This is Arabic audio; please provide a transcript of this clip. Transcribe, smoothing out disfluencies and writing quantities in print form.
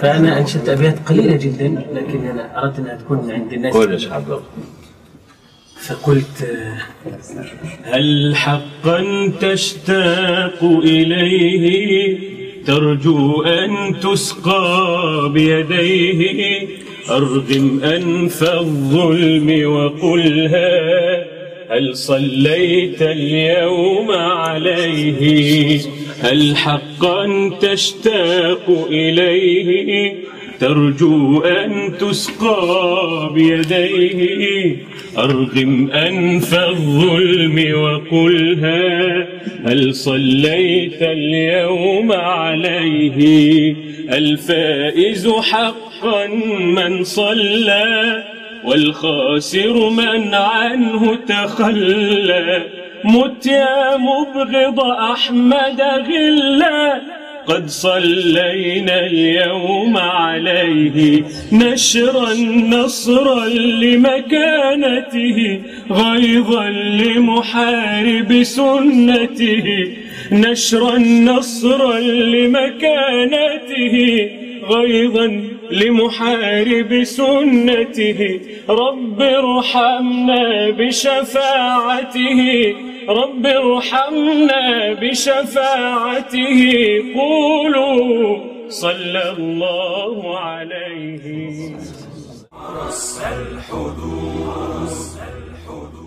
فأنا أنشدت أبيات قليلة جدا، لكن أنا أردت أنها تكون عند الناس. فقلت: هل حقا تشتاق إليه ترجو أن تسقى بيديه؟ أرغم أنف الظلم وقلها هل صليت اليوم عليه؟ هل حقا تشتاق إليه ترجو أن تسقى بيديه؟ أرغم أنف الظلم وقلها هل صليت اليوم عليه؟ الفائز حقا من صلى والخاسر من عنه تخلى. مت يا مبغض أحمد غلا قد صلينا اليوم عليه. نشرا نصرا لمكانته غيظا لمحارب سنته. نشرا نصرا لمكانته غيظا لمحارب سنته. رب ارحمنا بشفاعته، رب ارحمنا بشفاعته. قولوا صلى الله عليه. الحدود